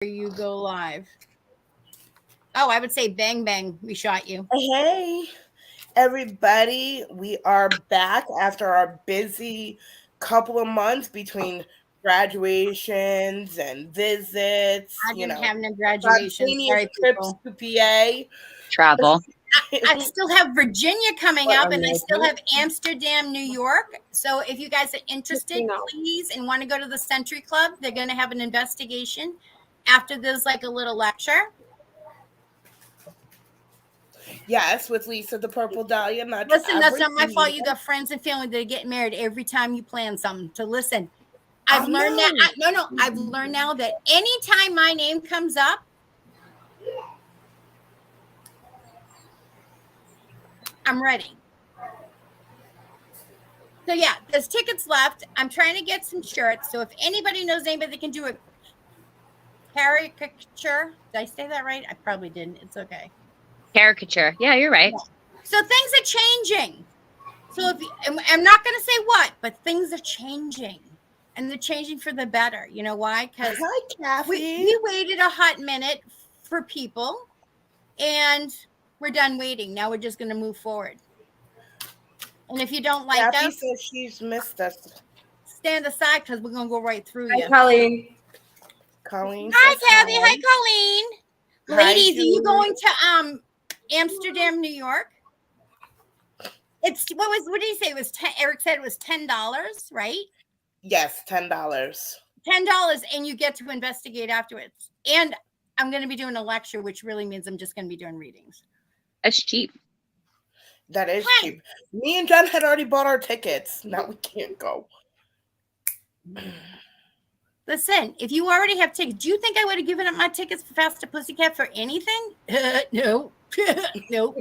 you go live. Oh, I would say bang bang. We shot you. Hey, everybody. We are back after our busy couple of months between graduations and visits, I didn't have no graduation. spontaneous Sorry, trips people. to PA. Travel. I still have Virginia coming What up, a and I still nightmare. have Amsterdam, New York. So if you guys are interested, please, and want to go to the Century Club, they're going to have an investigation after there's like a little lecture. Yes, with Lisa the Purple Dahlia. Listen, that's not my fault. You got friends and family that are getting married every time you plan something. So listen, I've learned that. I've learned now that anytime my name comes up, I'm ready. So yeah, there's tickets left. I'm trying to get some shirts. So if anybody knows anybody that can do a caricature, did I say that right? I probably didn't. It's okay. Caricature. Yeah, you're right. Yeah. So things are changing. So if you, I'm not going to say what, but things are changing, and they're changing for the better. You know why? Because Hi, Kathy. we waited a hot minute for people, and we're done waiting. Now we're just going to move forward. And if you don't like Kathy us, says she's missed us. stand aside because we're going to go right through you. Hi, Colleen. Colleen. Hi, says Kathy. hi. Hi, Colleen. Hi, Ladies, are you Julie. going to Amsterdam, New York? It's what did he say? It was Eric said it was $10, right? Yes, $10. $10, and you get to investigate afterwards. And I'm going to be doing a lecture, which really means I'm just going to be doing readings. That's cheap. That is cheap. Me and Jen had already bought our tickets. Now we can't go. Listen, if you already have tickets, do you think I would have given up my tickets for Faster Pussycat for anything? No. No.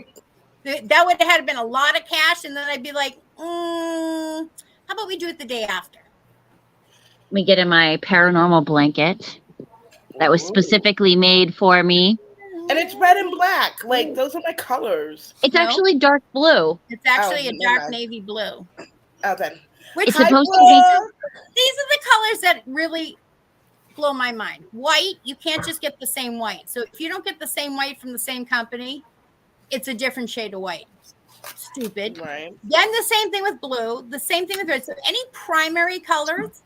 That would have had been a lot of cash, and then I'd be like, how about we do it the day after? We get in my paranormal blanket that was specifically made for me. And it's red and black. Like, those are my colors. It's actually dark blue. It's actually a dark navy blue. Oh, then. Which It's supposed to be. These are the colors that really blow my mind. White, you can't just get the same white. So if you don't get the same white from the same company, it's a different shade of white. Stupid. Right. Then the same thing with blue, the same thing with red. So any primary colors,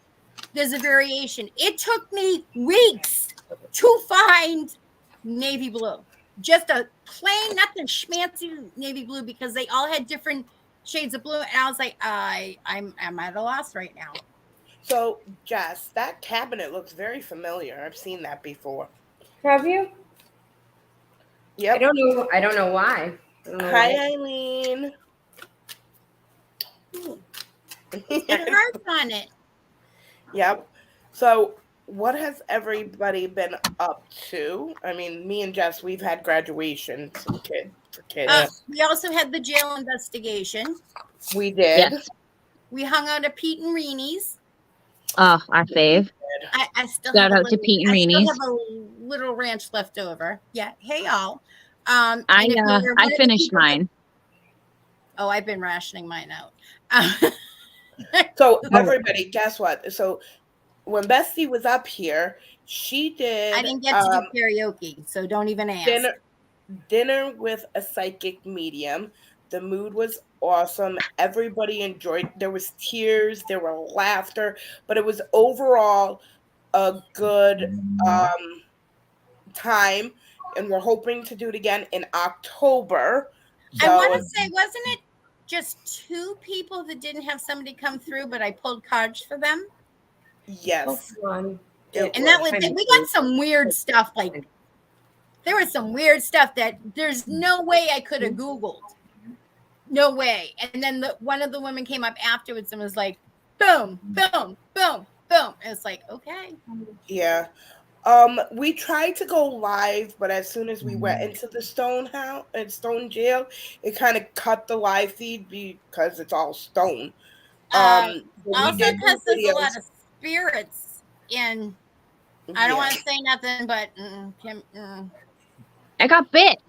there's a variation. It took me weeks to find navy blue. Just a plain, nothing schmancy navy blue, because they all had different shades of blue. And I was like, I'm at a loss right now. So, Jess, that cabinet looks very familiar. I've seen that before. Have you? Yep. I don't know why. Hi, Eileen. It hurts on it. Yep. So, what has everybody been up to? I mean, me and Jess, we've had graduations for kids. We also had the jail investigation. We did. Yes. We hung out at Pete and Reenie's. Oh, our fave. I still Shout have out to Pete and I Reenie's. still have a little ranch left over. Yeah. Hey, y'all. I finished mine. I've been rationing mine out. So, everybody, guess what? So, when Bestie was up here, she did. I didn't get to do karaoke, so don't even ask. Dinner with a psychic medium. The mood was awesome. Everybody enjoyed. There was tears, there were laughter, but it was overall a good time. And we're hoping to do it again in October. So, I want to say, wasn't it just 2 people that didn't have somebody come through, but I pulled cards for them? Yes. And that was it. We got some weird stuff. Like, there was some weird stuff that there's no way I could have Googled. No way. And then one of the women came up afterwards and was like, boom, boom, boom, boom. And it's like, okay. Yeah. We tried to go live, but as soon as we went into the stone jail, it kind of cut the live feed because it's all stone. Also, because there's a lot of spirits in. I don't want to say nothing, but I got bit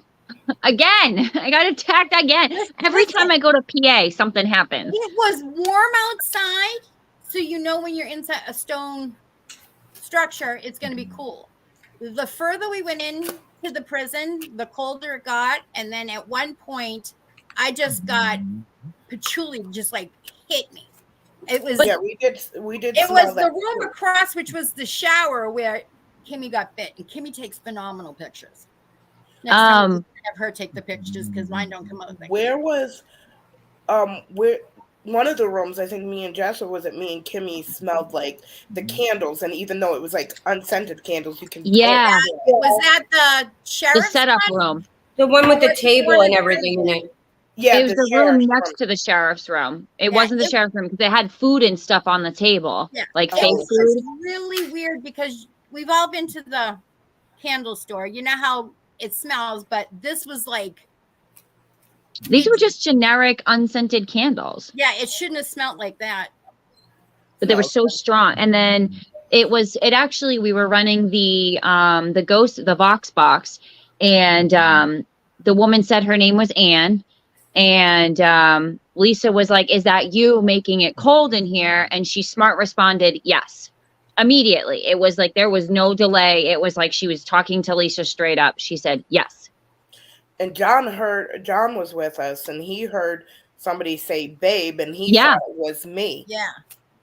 again. I got attacked again. Every time I go to PA, something happens. It was warm outside, so you know when you're inside a stone structure, it's going to be cool. the further we went into the prison, the colder it got. And then at one point, I just got patchouli just like hit me. It was we did it smell was the that room too. across, which was the shower where Kimmy got bit, and Kimmy takes phenomenal pictures. Next time we have her take the pictures because mine don't come out. Where was where one of the rooms, I think me and Jess, or was it me and Kimmy, smelled like the candles, and even though it was like unscented candles, you can Yeah. Was that the The sheriff's setup one? room. The one with the Or table one and of everything in it. Yeah, It was the room sheriff's next to the sheriff's room. It Yeah, wasn't the sheriff's room because they had food and stuff on the table, Yeah, like it fake was food. just really weird because we've all been to the candle store. You know how it smells, but this was like These were just generic unscented candles, yeah, it shouldn't have smelled like that. but they were so strong. And then it actually, we were running the Vox box, and the woman said her name was Anne, and Lisa was like, "Is that you making it cold in here?" And she smart responded, "Yes." Immediately. It was like there was no delay. It was like she was talking to Lisa straight up. She said, "Yes." And John was with us, and he heard somebody say babe, and he Yeah. thought it was me. Yeah.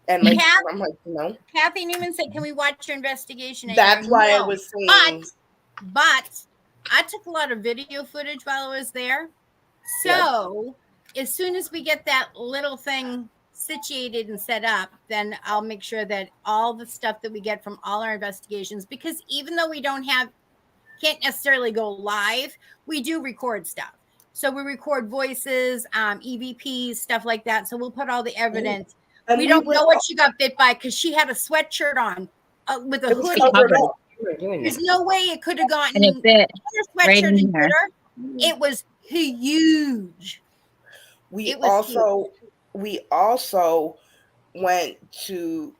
And like, I'm like, no. Kathy Newman said, "Can we watch your investigation?" That's why I was saying. But I took a lot of video footage while I was there. So as soon as we get that little thing situated and set up, then I'll make sure that all the stuff that we get from all our investigations, because even though we can't necessarily go live, we do record stuff. So we record voices, EVPs, stuff like that. So we'll put all the evidence. And we don't know what she got bit by because she had a sweatshirt on with a hoodie. There's no way it could have gotten and it fit right in there. It was huge. We also went to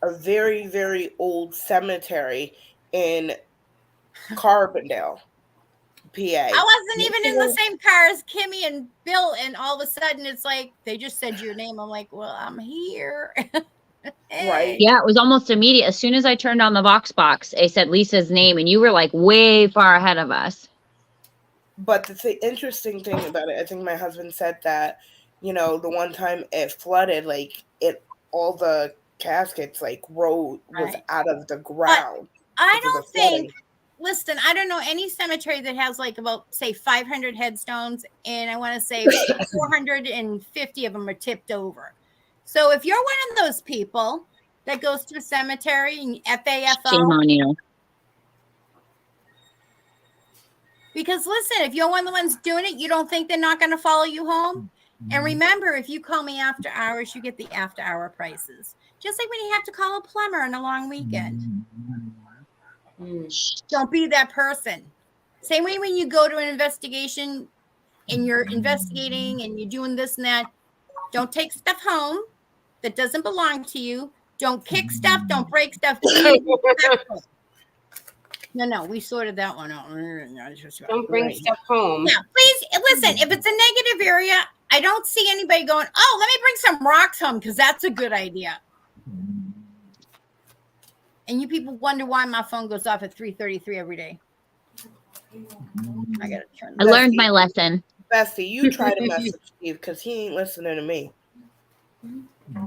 a very, very old cemetery in Carbondale, PA. I wasn't even in the same car as Kimmy and Bill, and all of a sudden it's like they just said your name. I'm like, well, I'm here. Right. Yeah, it was almost immediate. As soon as I turned on the Vox box, it said Lisa's name, and you were like way far ahead of us. But the interesting thing about it, I think my husband said that, the one time it flooded, like all the caskets like was out of the ground. But I don't think. Listen, I don't know any cemetery that has like about say 500 headstones, and I want to say 450 of them are tipped over. So if you're one of those people that goes to a cemetery and FAFO, shame on you. Because listen, if you're one of the ones doing it, you don't think they're not going to follow you home. And remember, if you call me after hours, you get the after hour prices. Just like when you have to call a plumber on a long weekend. Don't be that person. Same way when you go to an investigation and you're investigating and you're doing this and that. Don't take stuff home that doesn't belong to you. Don't kick stuff. Don't break stuff. No, we sorted that one out. Don't bring stuff home. Yeah, please listen. If it's a negative area, I don't see anybody going, oh, let me bring some rocks home because that's a good idea. And you people wonder why my phone goes off at 3:33 every day. I gotta turn. I learned my lesson. Bestie, you try to message Steve because he ain't listening to me.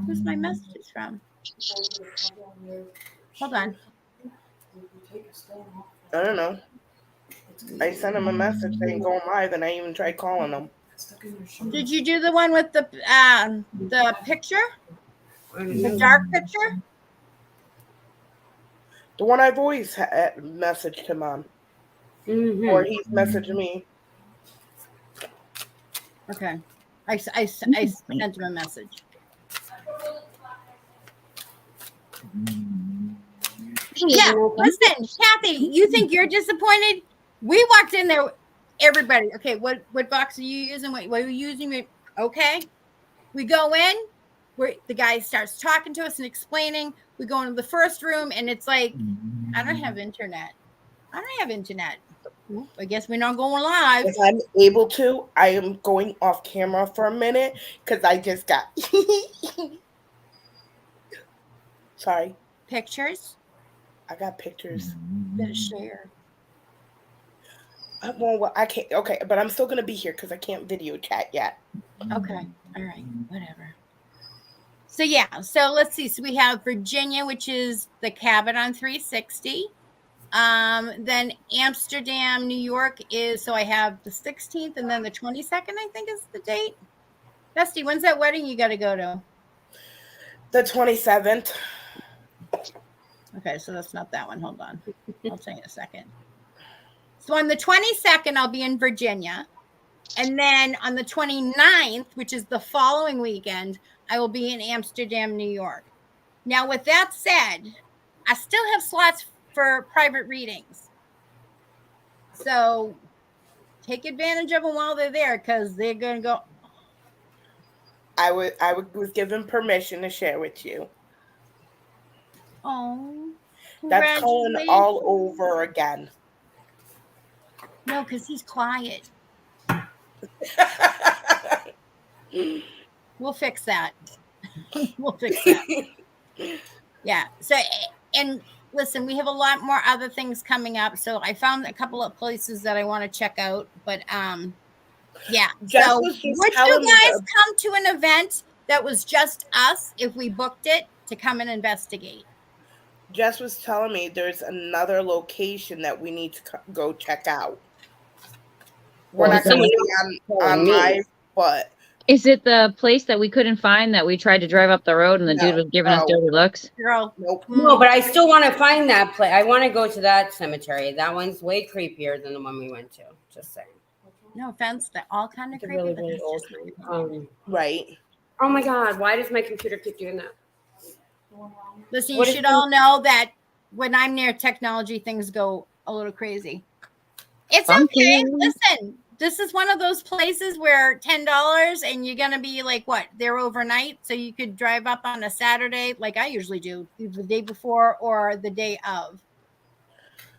Who's my messages from? Hold on. I don't know. I sent him a message saying going live, and I even tried calling him. Did you do the one with the picture? The dark picture? The one I've always messaged him on. Or he's messaged me. Okay. I sent him a message. Yeah, listen, Kathy, you think you're disappointed? We walked in there, everybody. Okay, what box are you using? What are you using? Okay. We go in, where the guy starts talking to us and explaining. We go into the first room, and it's like, I don't have internet. Oop, I guess we're not going live. If I'm able to, I am going off camera for a minute because I just got sorry. Pictures? I got pictures. Better share. Well, I can't. Okay, but I'm still gonna be here because I can't video chat yet. Okay. All right. Whatever. So yeah. So let's see. So we have Virginia, which is the cabin on 360. Then Amsterdam, New York is, so I have the 16th and then the 22nd, I think is the date. Bestie, when's that wedding you got to go to? The 27th. Okay, so that's not that one. Hold on. I'll tell you in a second. So on the 22nd, I'll be in Virginia. And then on the 29th, which is the following weekend, I will be in Amsterdam, New York. Now, with that said, I still have slots for private readings. So take advantage of them while they're there because they're going to go. I was given permission to share with you. Oh, That's Cullen all over again. No, because he's quiet. We'll fix that. We'll fix that. Yeah. So, and listen, we have a lot more other things coming up. So I found a couple of places that I want to check out. But yeah. Jess So was just would telling you me guys come to an event that was just us if we booked it to come and investigate? Jess was telling me there's another location that we need to go check out. We're not going to be on live, but is it the place that we couldn't find that we tried to drive up the road and the dude was giving us dirty looks? Girl, nope. No, but I still want to find that place. I want to go to that cemetery. That one's way creepier than the one we went to. Just saying. No offense, they're all kind of creepy. Really, but really that's old. just Right. Oh my God! Why does my computer keep doing that? Listen, you should all know that when I'm near technology, things go a little crazy. It's okay. Listen, this is one of those places where $10 and you're going to be like, what, there overnight? So you could drive up on a Saturday, like I usually do, either the day before or the day of,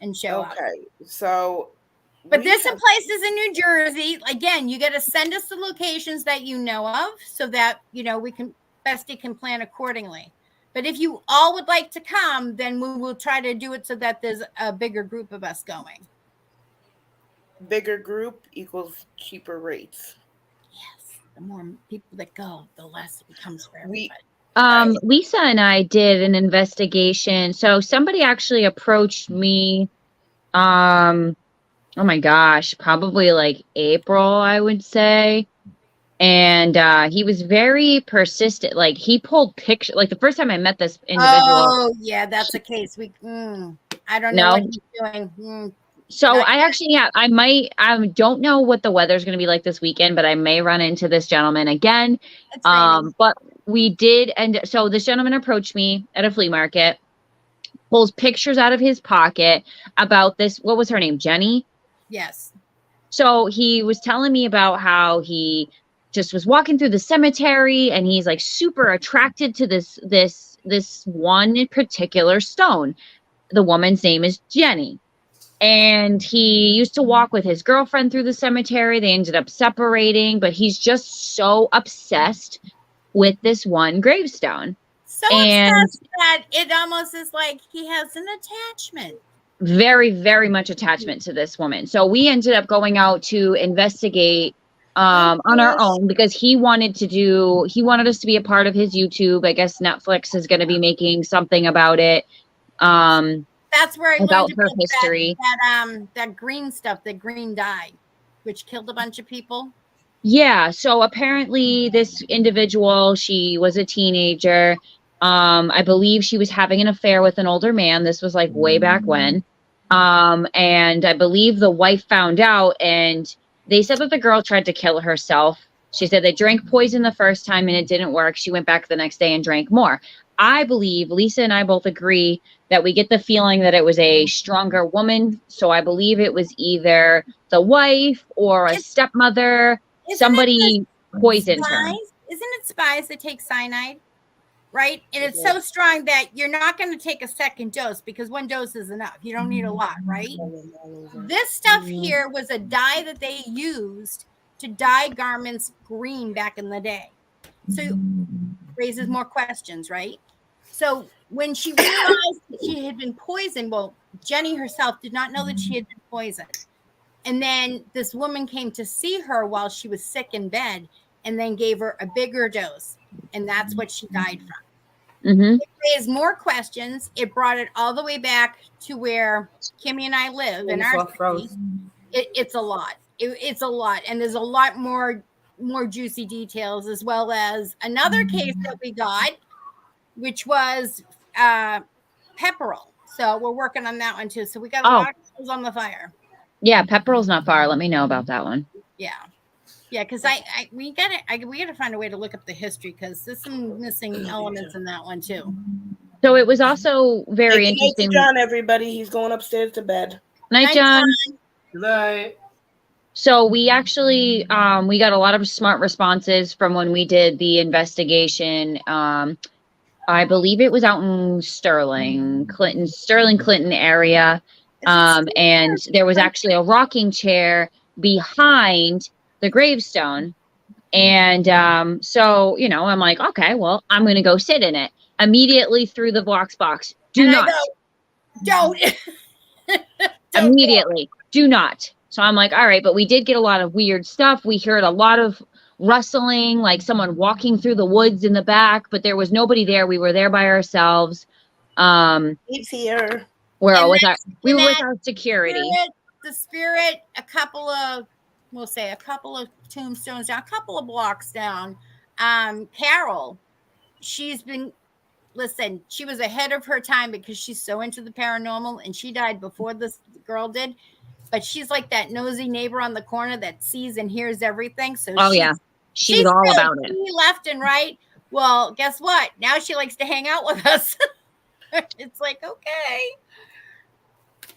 and show up. Okay, so. But there's some places in New Jersey. Again, you got to send us the locations that you know of so that, you know, Bestie can plan accordingly. But if you all would like to come, then we will try to do it so that there's a bigger group of us going. Bigger group equals cheaper rates. Yes. The more people that go, the less it becomes for everybody. Lisa and I did an investigation. So somebody actually approached me, oh my gosh, probably like April, I would say. And he was very persistent. Like he pulled pictures. Like the first time I met this individual. Oh yeah, that's a case. I don't know what he's doing. So I actually have. I don't know what the weather's going to be like this weekend, but I may run into this gentleman again. But we did, and so this gentleman approached me at a flea market, pulls pictures out of his pocket about this. What was her name? Jenny. Yes. So he was telling me about how he just was walking through the cemetery and he's like super attracted to this one particular stone. The woman's name is Jenny. And he used to walk with his girlfriend through the cemetery. They ended up separating, but he's just so obsessed with this one gravestone. So obsessed that it almost is like he has an attachment. Very, very much attachment to this woman. So we ended up going out to investigate on our own because he wanted us to be a part of his YouTube. I guess Netflix is going to be making something about it. That's where I about learned her history. That green stuff, the green dye, which killed a bunch of people. Yeah. So apparently this individual, she was a teenager. I believe she was having an affair with an older man. This was like way back when. And I believe the wife found out and they said that the girl tried to kill herself. She said they drank poison the first time and it didn't work. She went back the next day and drank more. I believe Lisa and I both agree that we get the feeling that it was a stronger woman. So I believe it was either the wife or a stepmother. Somebody poisoned her. Isn't it spies that take cyanide? Right? And it's so strong that you're not going to take a second dose because one dose is enough. You don't need a lot, right? This stuff here was a dye that they used to dye garments green back in the day. So it raises more questions, right? So when she realized that she had been poisoned, well, Jenny herself did not know that she had been poisoned. And then this woman came to see her while she was sick in bed and then gave her a bigger dose. And that's what she died from. Mm-hmm. It raised more questions. It brought it all the way back to where Kimmy and I live in our city. It's a lot. It's a lot. And there's a lot more juicy details, as well as another case that we got, which was Pepperell. So we're working on that one too. So we got a lot of tools on the fire. Yeah, Pepperell's not far. Let me know about that one. Yeah, because we gotta find a way to look up the history, because there's some missing elements in that one too. So it was also very Good night to interesting. John, everybody. He's going upstairs to bed. Night, John. Good night. So we actually we got a lot of smart responses from when we did the investigation. I believe it was out in Sterling Clinton area. And there was actually a rocking chair behind the gravestone. And so, you know, I'm like, okay, well, I'm going to go sit in it. Immediately through the Vox box. Don't. Immediately. Do not. So I'm like, all right, but we did get a lot of weird stuff. We heard a lot of rustling, like someone walking through the woods in the back, but there was nobody there. We were there by ourselves. He's here. We were with our security. The spirit, a couple of tombstones down, a couple of blocks down. Carol, she was ahead of her time because she's so into the paranormal, and she died before this girl did. But she's like that nosy neighbor on the corner that sees and hears everything. So she was all about it. Left and right. Well, guess what? Now she likes to hang out with us. It's like, okay.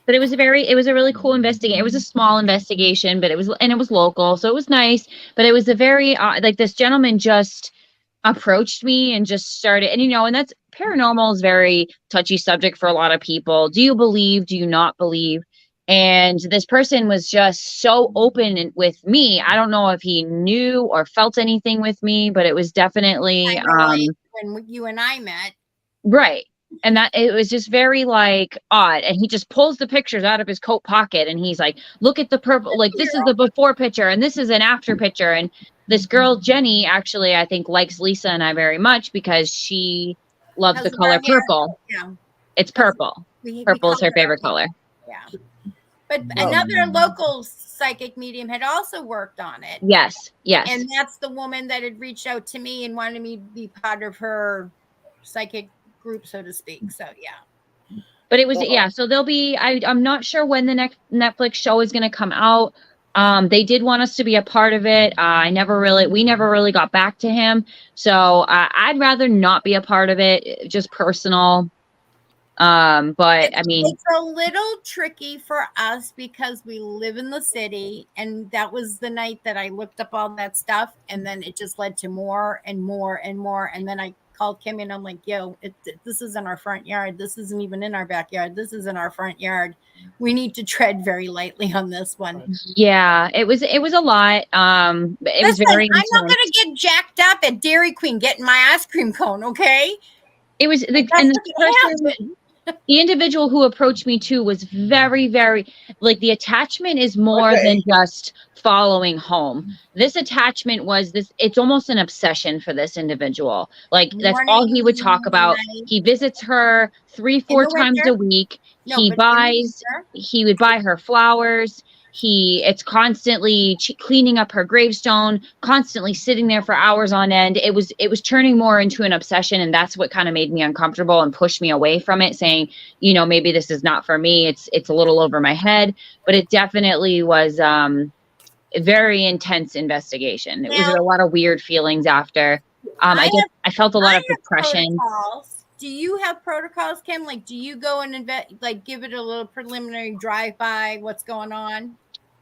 But it was a really cool investigation. It was a small investigation, but it was local, so it was nice. But it was a very like, this gentleman just approached me and just started, and and that's, paranormal is very touchy subject for a lot of people. Do you believe? Do you not believe? And this person was just so open with me. I don't know if he knew or felt anything with me, but it was definitely when you and I met. Right. And that it was just very like odd. And he just pulls the pictures out of his coat pocket and he's like, look at the purple, like this is the before picture and this is an after picture. And this girl, Jenny, actually, I think likes Lisa and I very much because she loves the color purple. Yeah. It's purple. Purple is her favorite color. Yeah. But another local psychic medium had also worked on it. Yes. And that's the woman that had reached out to me and wanted me to be part of her psychic group, so to speak. So, yeah. But it was, so there'll be, I'm not sure when the next Netflix show is going to come out. They did want us to be a part of it. We never really got back to him. So I'd rather not be a part of it, just personal. But I mean, it's a little tricky for us because we live in the city, and that was the night that I looked up all that stuff, and then it just led to more and more and more. And then I called Kimmy and I'm like, yo, this is in our front yard. This isn't even in our backyard. This is in our front yard. We need to tread very lightly on this one. Yeah, it was a lot. It was very intense. I'm not going to get jacked up at Dairy Queen getting my ice cream cone. Okay. It was the individual who approached me too was very, very, like, the attachment is more than just following home. This attachment was it's almost an obsession for this individual. Like, that's all he would talk about. He visits her 3-4 times a week. He would buy her flowers. It's constantly cleaning up her gravestone, constantly sitting there for hours on end. It was turning more into an obsession. And that's what kind of made me uncomfortable and pushed me away from it, saying, maybe this is not for me. It's a little over my head, but it definitely was a very intense investigation. It was a lot of weird feelings after. I felt a lot of depression. Do you have protocols, Kim? Like, do you go and give it a little preliminary drive-by? What's going on?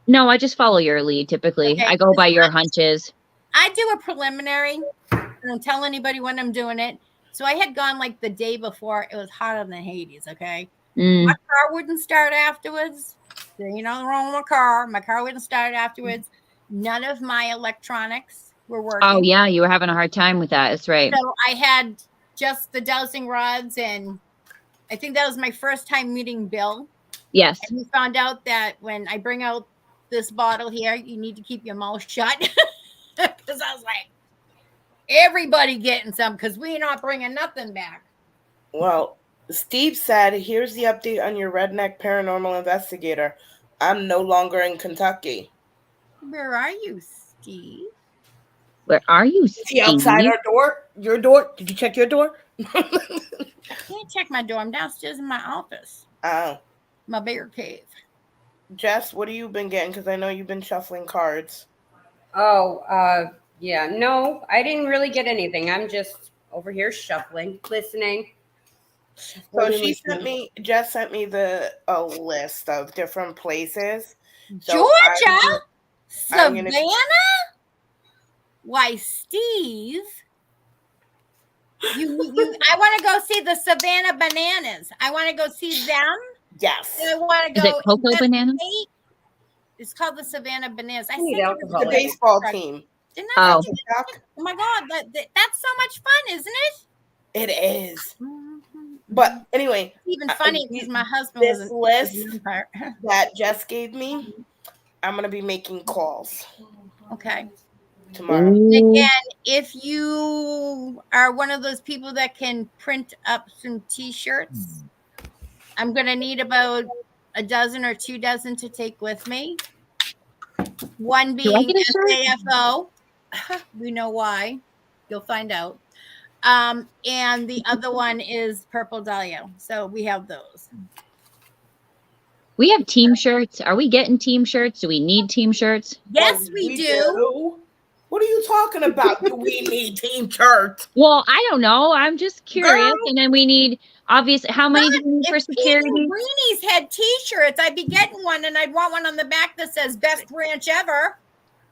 No, I just follow your lead. Typically, I go by your hunches. I do a preliminary. I don't tell anybody when I'm doing it. So I had gone the day before. It was hotter than Hades. Okay, my car wouldn't start afterwards. There ain't nothing wrong with my car. My car wouldn't start afterwards. None of my electronics were working. Oh yeah, you were having a hard time with that. That's right. So I had just the dowsing rods, and I think that was my first time meeting Bill. Yes. And we found out that when I bring out this bottle here, you need to keep your mouth shut. Because I was like, everybody getting some, because we're not bringing nothing back. Well, Steve said, here's the update on your redneck paranormal investigator. I'm no longer in Kentucky. Where are you, Steve? Where are you, Is he outside Steve? our door? Your door? Did you check your door? I can't check my door. I'm downstairs in my office. Oh. My bear cave. Jess, what have you been getting? Because I know you've been shuffling cards. Oh, yeah. No, I didn't really get anything. I'm just over here shuffling, listening. So Jess sent me a list of different places. So Georgia? I'm gonna- Savannah? Why, Steve? I want to go see the Savannah Bananas. I want to go see them. Yes. I want to Is go. it Cocoa Banana? It's called the Savannah Bananas. I need said alcohol. The baseball team. Didn't I Oh. say that? Oh my God, that's so much fun, isn't it? It is. But anyway, It's even funny because my husband this was list that Jess gave me, I'm gonna be making calls okay. tomorrow. Again, if you are one of those people that can print up some T-shirts, I'm gonna need about a dozen or 2 dozen to take with me. One Do I being get a shirt? SAFO. We know why. You'll find out. And the other one is Purple Dahlia. So we have those. We have team shirts. Are we getting team shirts? Do we need team shirts? Yes, we do. What are you talking about? Do we need team shirts? Well, I don't know. I'm just curious. Girl. And then we need, obviously, how many do we need for If security? Peter Greenies had T-shirts, I'd be getting one, and I'd want one on the back that says "Best Ranch Ever."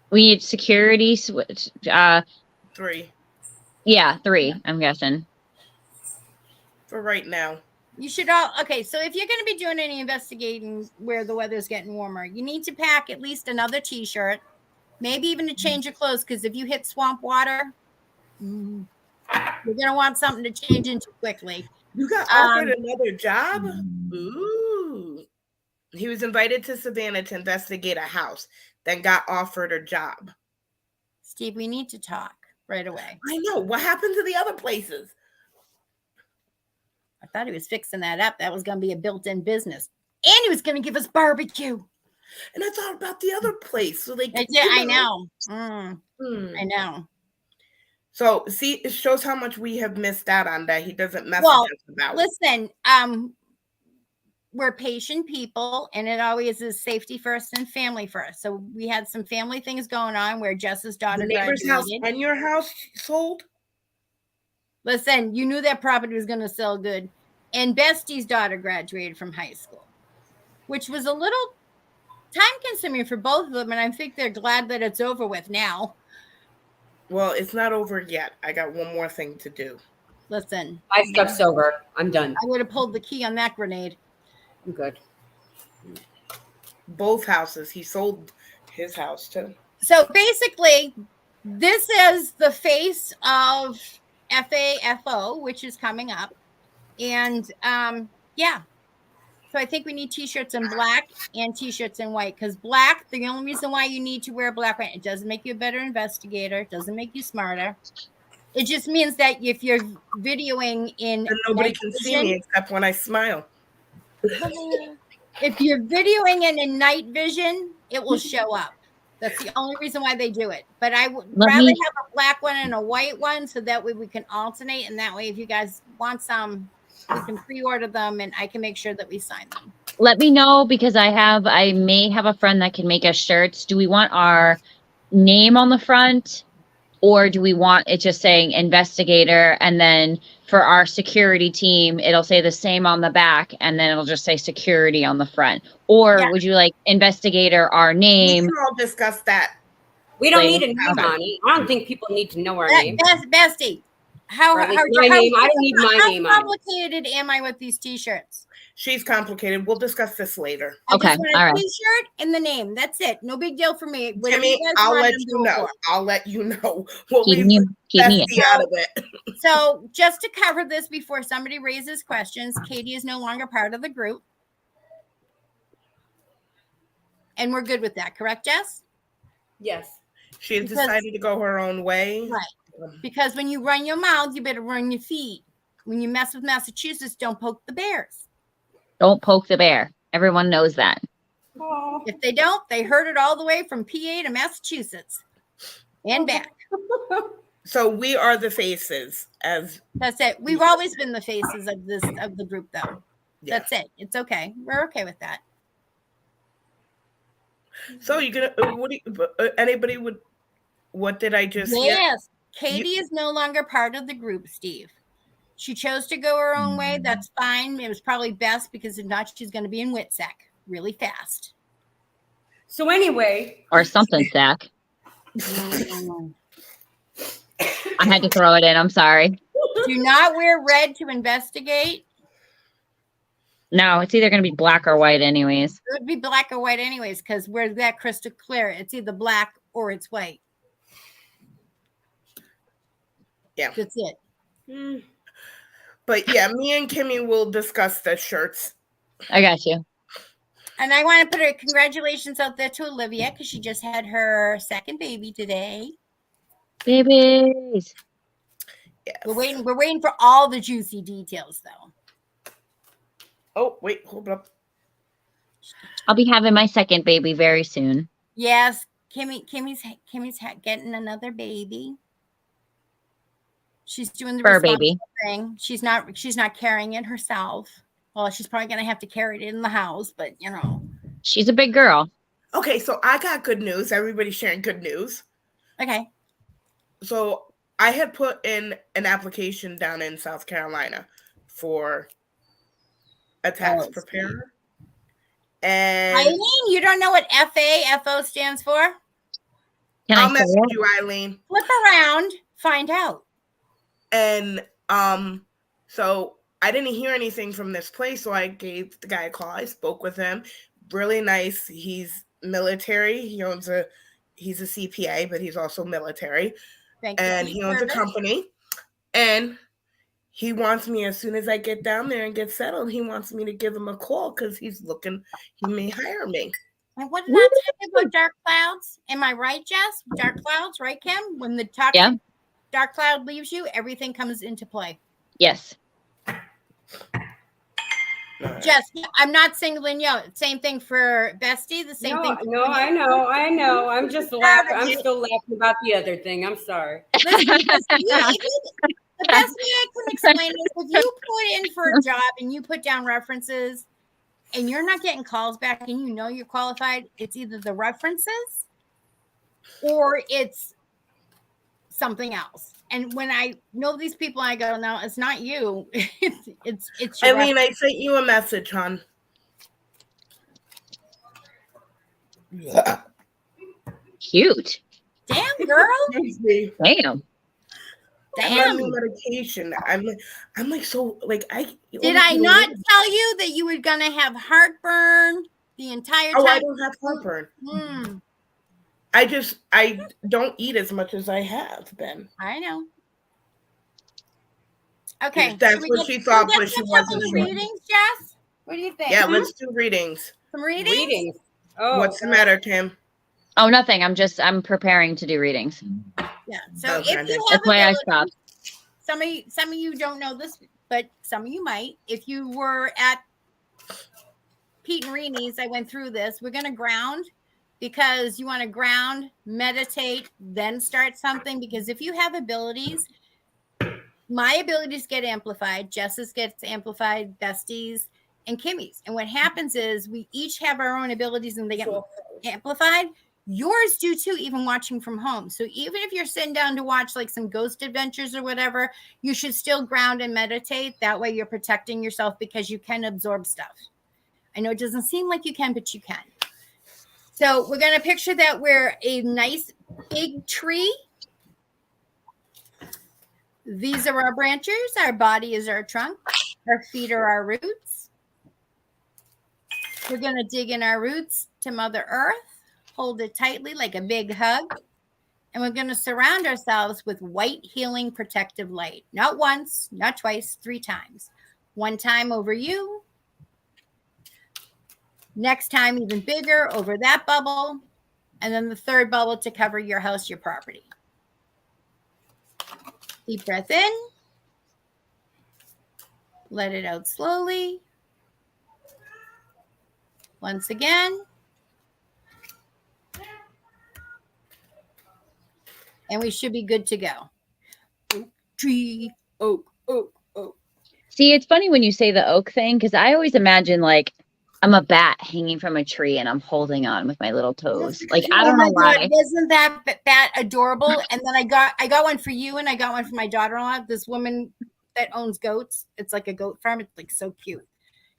We need security. 3 Yeah, 3, I'm guessing. for right now. You should all okay. So if you're going to be doing any investigating where the weather's getting warmer, you need to pack at least another T-shirt, maybe even a change of clothes. Because if you hit swamp water, you're going to want something to change into quickly. You got offered another job? Ooh. He was invited to Savannah to investigate a house, then got offered a job. Steve, we need to talk right away. I know. What happened to the other places? I thought he was fixing that up. That was going to be a built-in business. And he was going to give us barbecue. And I thought about the other place. So I know. I know. So see, it shows how much we have missed out on that he doesn't message us about. Listen, we're patient people, and it always is safety first and family first. So we had some family things going on where Jess's daughter The neighbor's house and your house sold? Listen, you knew that property was going to sell good. And Bestie's daughter graduated from high school, which was a little time consuming for both of them. And I think they're glad that it's over with now. Well, it's not over yet. I got one more thing to do. Listen. My stuff's over. I'm done. I would have pulled the key on that grenade. I'm good. Both houses. He sold his house too. So basically, this is the face of FAFO, which is coming up. And yeah. So I think we need T-shirts in black and T-shirts in white. Because black, the only reason why you need to wear black, it doesn't make you a better investigator. It doesn't make you smarter. It just means that if you're videoing in and nobody can see me except when I smile. If you're videoing in night vision, it will show up. That's the only reason why they do it. But I would rather have a black one and a white one so that way we can alternate. And that way, if you guys want some, we can pre-order them and I can make sure that we sign them. Let me know because I may have a friend that can make us shirts. Do we want our name on the front or do we want it just saying investigator? And then for our security team, it'll say the same on the back and then it'll just say security on the front. Or would you like investigator, our name? We can all discuss that. We don't need a name on it. I don't think people need to know our name. Bestie, how my name? I don't need my name on it. How complicated am I with these T-shirts? She's complicated. We'll discuss this later. I Okay, just want a all right. t-shirt and the name. That's it. No big deal for me. Whatever Timmy, you guys I'll want, let I'm you doing know. for. I'll let you know. We'll Keep leave me, keep me. Bestie out of it. So just to cover this before somebody raises questions, Katie is no longer part of the group. And we're good with that, correct, Jess? Yes. She has Because- decided to go her own way. Right. Because when you run your mouth, you better run your feet. When you mess with Massachusetts, don't poke the bears. Don't poke the bear. Everyone knows that. Oh. If they don't, they heard it all the way from PA to Massachusetts and back. So we are the faces as That's it. We've always been the faces of the group, though. yeah. That's it. It's okay. We're okay with that. So you gonna what do you, anybody would what did I just hear? Yes. Katie is no longer part of the group, Steve. She chose to go her own way. That's fine. It was probably best because if not, she's going to be in Witsec really fast. So anyway, Or something, Zach. I had to throw it in. I'm sorry. Do not wear red to investigate. No, it's either going to be black or white anyways. It would be black or white anyways, because we're that crystal clear. It's either black or it's white. Yeah. That's it. But yeah, me and Kimmy will discuss the shirts. I got you. And I want to put a congratulations out there to Olivia because she just had her second baby today. Babies. Yes. We're waiting for all the juicy details though. Oh, wait, hold up. I'll be having my second baby very soon. Yes, Kimmy's getting another baby. She's doing the Fur responsible baby. thing. She's not carrying it herself. Well, she's probably gonna have to carry it in the house, but you know. She's a big girl. Okay, so I got good news. Everybody's sharing good news. Okay. So I had put in an application down in South Carolina for a tax preparer. And Eileen, you don't know what FAFO stands for? Can I'll I say message it? you, Eileen. Flip around, find out. And so I didn't hear anything from this place, so I gave the guy a call. I spoke with him. Really nice. He's military. He's a CPA, but he's also military. And he owns a company. And he wants me, as soon as I get down there and get settled, he wants me to give him a call because he may hire me. I what did I tell you about dark clouds? Am I right, Jess? Dark clouds, right, Kim? When the dark cloud leaves you, everything comes into play. Yes. Jess, I'm not singling you out. Same thing for Bestie. The same thing. No, I know. I'm just laughing. I'm still laughing about the other thing. I'm sorry. Listen, the best way I can explain it is if you put in for a job and you put down references and you're not getting calls back and you know you're qualified, it's either the references or it's something else. And when I know these people, I go, no, it's not you. it's your Eileen, I sent you a message, hon. Cute. Damn, girl. Damn. I'm on new medication. I'm like so like I. Did I not tell you that you were gonna have heartburn the entire time? Oh, I don't have heartburn. I don't eat as much as I have been. I know. Okay, That's what she thought, but she wasn't sure. Readings, Jess? What do you think? Yeah, let's do readings. Some readings. Oh, what's the matter, Tim? Oh, nothing. I'm preparing to do readings. Yeah. So if you have That's why I stopped. Some of you don't know this, but some of you might. If you were at Pete and Reni's, I went through this. We're gonna ground because you want to ground, meditate, then start something. Because if you have abilities, my abilities get amplified, Jess's gets amplified, Bestie's, and Kimmy's. And what happens is we each have our own abilities and they get amplified. Yours do too, even watching from home. So even if you're sitting down to watch like some ghost adventures or whatever, you should still ground and meditate. That way you're protecting yourself because you can absorb stuff. I know it doesn't seem like you can, but you can. So we're going to picture that we're a nice big tree. These are our branches. Our body is our trunk. Our feet are our roots. We're going to dig in our roots to Mother Earth, hold it tightly like a big hug, and we're going to surround ourselves with white healing protective light. Not once, not twice, 3 times. 1 time over you. Next time, even bigger over that bubble. And then the 3rd bubble to cover your house, your property. Deep breath in. Let it out slowly. Once again. And we should be good to go. Oak tree, oak, oak, oak. See, it's funny when you say the oak thing, because I always imagine like I'm a bat hanging from a tree and I'm holding on with my little toes. Like, I don't know why. Isn't that bat adorable? And then I got one for you, and I got one for my daughter-in-law. This woman that owns goats. It's like a goat farm. It's like so cute.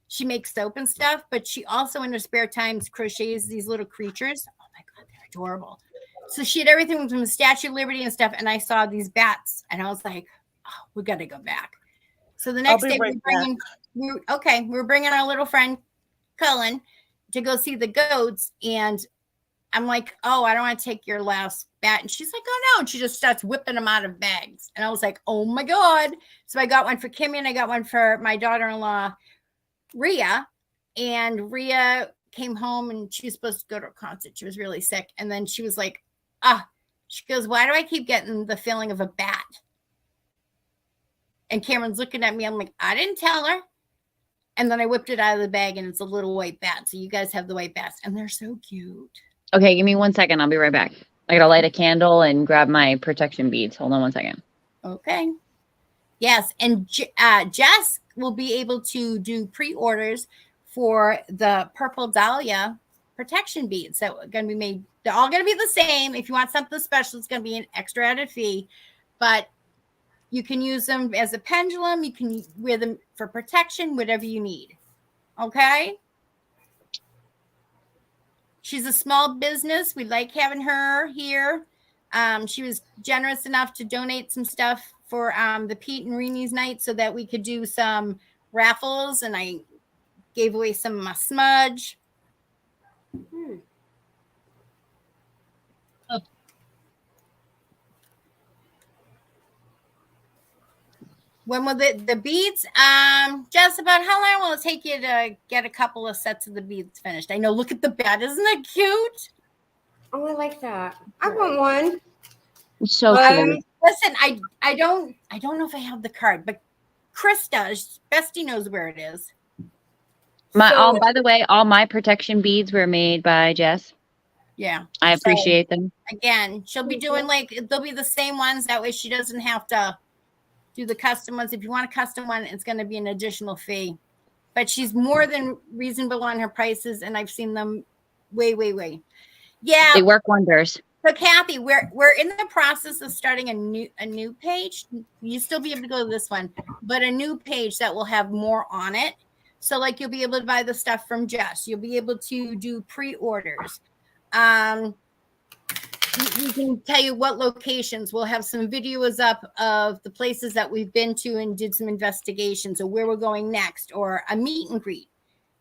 She makes soap and stuff, but she also in her spare times crochets these little creatures. Oh my God, they're adorable. So she had everything from the Statue of Liberty and stuff, and I saw these bats, and I was like, oh, we got to go back. So the next day we're bringing our little friend Cullen to go see the goats, and I'm like, oh, I don't want to take your last bat. And she's like, oh no. And she just starts whipping them out of bags. And I was like, oh my God. So I got one for Kimmy, and I got one for my daughter-in-law, Rhea. And Rhea came home, and she was supposed to go to a concert. She was really sick. And then she was like, she goes, why do I keep getting the feeling of a bat? And Cameron's looking at me. I'm like, I didn't tell her. And then I whipped it out of the bag, and it's a little white bat. So you guys have the white bats, and they're so cute. Okay, give me 1 second. I'll be right back. I gotta light a candle and grab my protection beads. Hold on 1 second. Okay. Yes, and Jess will be able to do pre-orders for the Purple Dahlia protection beads that are going to be made. They're all going to be the same. If you want something special, it's going to be an extra added fee, but you can use them as a pendulum. You can wear them for protection, whatever you need. Okay? She's a small business. We like having her here. She was generous enough to donate some stuff for the Pete and Reenie's night so that we could do some raffles, and I gave away some of my smudge. When will the beads? Just about how long will it take you to get a couple of sets of the beads finished? I know. Look at the bat. Isn't it cute? Oh, I like that. I want one. It's so cute. Listen, I don't know if I have the card, but Chris does. Bestie knows where it is. By the way, all my protection beads were made by Jess. Yeah. I appreciate them. Again, she'll be doing they'll be the same ones. That way she doesn't have to do the custom ones. If you want a custom one, it's going to be an additional fee. But she's more than reasonable on her prices, and I've seen them way. Yeah. They work wonders. So Kathy, we're in the process of starting a new page. You still be able to go to this one, but a new page that will have more on it. So like you'll be able to buy the stuff from Jess. You'll be able to do pre-orders. We can tell you what locations. We'll have some videos up of the places that we've been to and did some investigations, or where we're going next, or a meet and greet,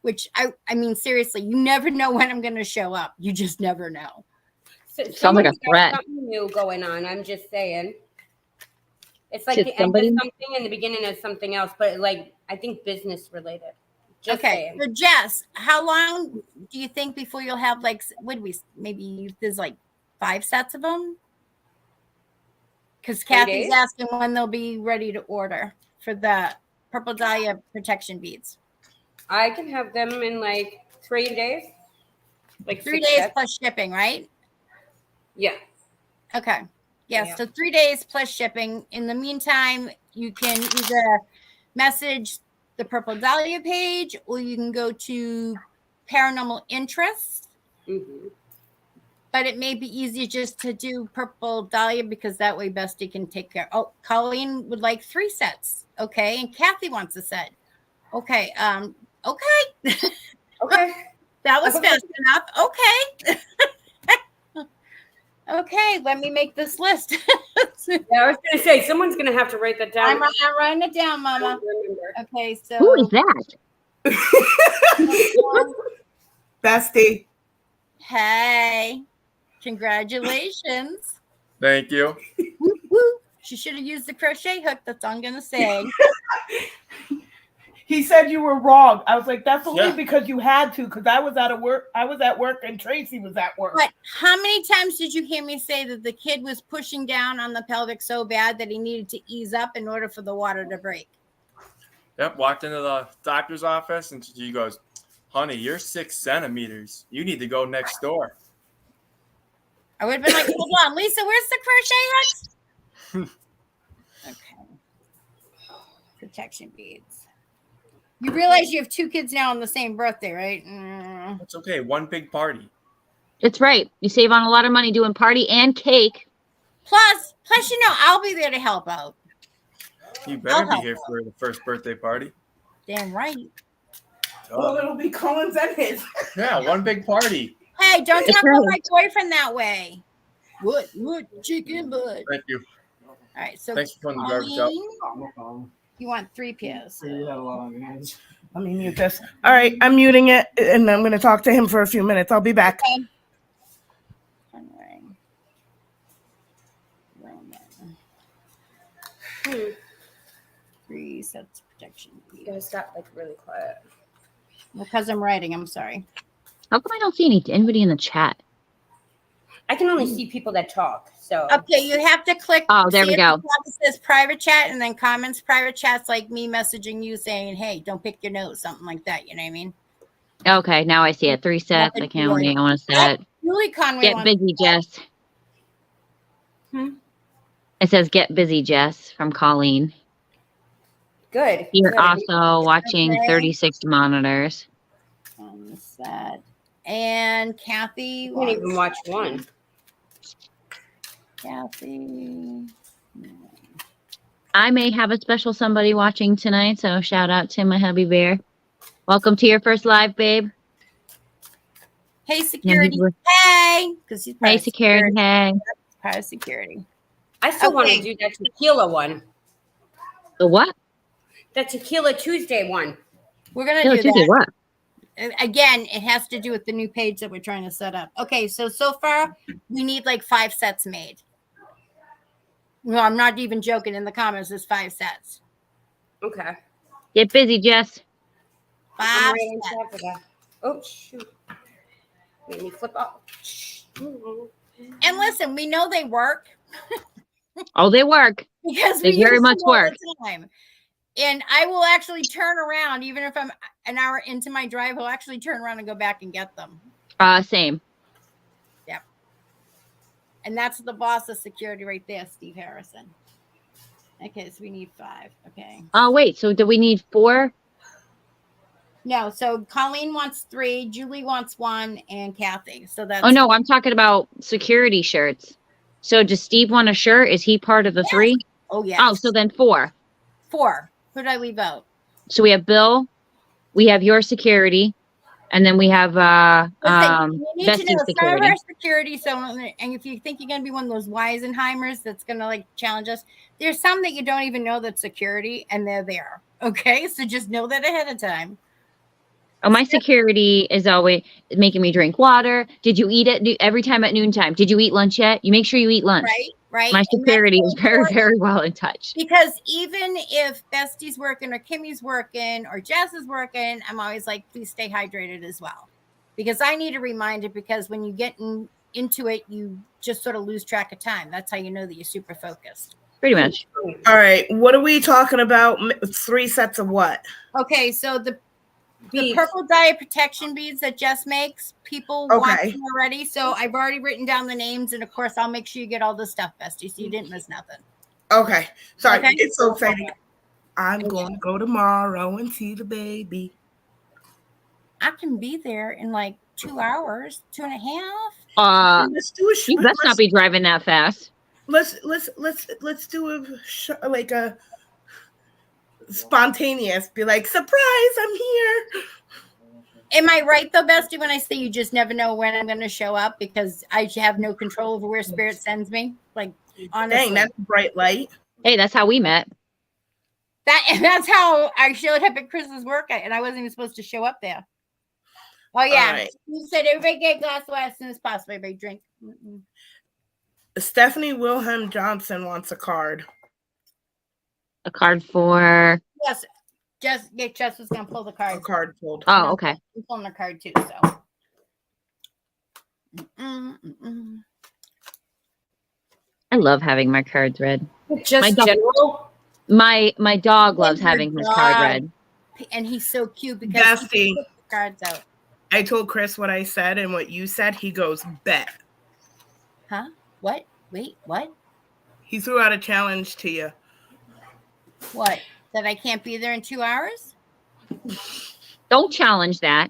which I mean, seriously, you never know when I'm going to show up. You just never know. Sounds like a threat. Something new going on. I'm just saying. It's like the end of something and the beginning of something else, but like I think business related. Just saying. So Jess, how long do you think before you'll have maybe there's like 5 sets of them? Because Kathy's asking when they'll be ready to order for the Purple Dahlia protection beads. I can have them in like 3 days. Like 3 days plus shipping, right? Yeah. Okay. Yeah. So 3 days plus shipping. In the meantime, you can either message the Purple Dahlia page, or you can go to Paranormal Interest. Mm-hmm. But it may be easier just to do Purple Dahlia, because that way Bestie can take care. Oh, Colleen would like 3 sets. Okay. And Kathy wants a set. Okay. Okay. Okay. That was fast enough. Okay. Okay, let me make this list. Yeah, I was going to say, someone's going to have to write that down. I'm writing it down, Mama. Okay, so. Who is that? Bestie. Hey, congratulations. Thank you. Woo, woo. She should have used the crochet hook. That's all I'm going to say. He said you were wrong. I was like, that's only Yeah. because you had to, because I was at work. I was at work and Tracy was at work. But how many times did you hear me say that the kid was pushing down on the pelvic so bad that he needed to ease up in order for the water to break? Yep. Walked into the doctor's office and she goes, honey, you're 6 centimeters. You need to go next door. I would have been like, hold on, Lisa, where's the crochet hooks? Okay. Protection beads. You realize you have 2 kids now on the same birthday, right? It's okay. One big party. It's right. You save on a lot of money doing party and cake. Plus, I'll be there to help out. You better be here for the first birthday party. Damn right. Well, it'll be Colin's and his. Yeah, one big party. Hey, don't talk about my boyfriend that way. What chicken butt? Thank you. All right, so Thanks for putting the garbage out. No problem. You want 3 pairs. So you had a lot on your hands. Let me mute this. All right, I'm muting it, and I'm going to talk to him for a few minutes. I'll be back. Okay. 3 sets of protection. You guys got like really quiet. Because I'm writing, I'm sorry. How come I don't see anybody in the chat? I can only see people that talk. So Okay, you have to click. Oh, there we see go. at the top It says private chat and then comments. Private chat's like me messaging you saying, hey, don't pick your nose, something like that. You know what I mean? Okay, now I see it. 3 sets. I can't wait. I want to set. Julie Conway Get wants- busy, Jess. It says get busy, Jess, from Colleen. good. You're good. also watching Okay. 36 monitors. on the set. And Kathy I can't even watch wants- one. Kathy. I may have a special somebody watching tonight, so shout out to my hubby bear. Welcome to your first live, babe. Hey, security. were- Hey. Because he's part Hey, of security. Hey. Part of security. I still want Okay. to do that tequila one. The what? That Tequila Tuesday one. We're going to No, do Tuesday, that. what? Again, it has to do with the new page that we're trying to set up. Okay, so far we need like 5 sets made. No, I'm not even joking. In the comments, there's 5 sets. Okay. Get busy, Jess. I'm 5 right on sets. top of that. Oh shoot. Made me flip up. And listen, we know they work Oh, they work. because They we very use much them all work. the time. And I will actually turn around, even if I'm an hour into my drive, I'll actually turn around and go back and get them. Same. And that's the boss of security right there, Steve Harrison. Okay, so we need 5. Okay. Oh, wait. So do we need 4? No, so Colleen wants 3, Julie wants 1, and Kathy. So that's Oh, no, I'm talking about security shirts. So does Steve want a shirt? Is he part of the 3? Oh yeah. Oh, so then 4. 4. Who did I leave out? So we have Bill, we have your security, and then we have Listen, you need to Bestie know some of security. our security. So, and if you think you're gonna be one of those Weisenheimers that's gonna like challenge us, there's some that you don't even know that's security, and they're there. Okay, so just know that ahead of time. Oh, my security is always making me drink water. Did you eat it every time at noontime? Did you eat lunch yet? You make sure you eat lunch. Right. My And that's security is very, important. very well in touch. Because even if Bestie's working or Kimmy's working or Jess is working, I'm always like, please stay hydrated as well. Because I need a reminder, because when you get into it, you just sort of lose track of time. That's how you know that you're super focused. Pretty much. All right, what are we talking about? 3 sets of what? Okay, so the Beads. purple dye protection beads that Jess makes, people want Okay. them already. So I've already written down the names, and of course, I'll make sure you get all the stuff, Bestie, so you didn't miss nothing. Okay, sorry, Okay. it's so exciting. I'm going to go tomorrow and see the baby. I can be there in like 2 hours, 2.5. Let's do a You best not be driving that fast. Let's do a spontaneous. Be like, surprise! I'm here. Am I right though, Bestie, when I say you just never know when I'm going to show up, because I have no control over where spirit sends me? Like, honestly, Dang, that's a bright light. Hey, that's how we met. that's how I showed up at Chris's work, and I wasn't even supposed to show up there. Oh yeah. right. You said everybody get a glass of water as soon as possible. Everybody drink. Mm-mm. Stephanie Wilhelm Johnson wants a card. A card for. Yes. Jess was gonna pull the A card. card pulled. Oh, okay. I'm pulling the card too. So. I love having my cards read. Just My dog- general. My dog loves Your having his card dog. read. And he's so cute because Bestie. he puts the cards out. I told Chris what I said and what you said. He goes, bet. Huh? What? Wait, what? He threw out a challenge to you. What? That I can't be there in 2 hours? Don't challenge that.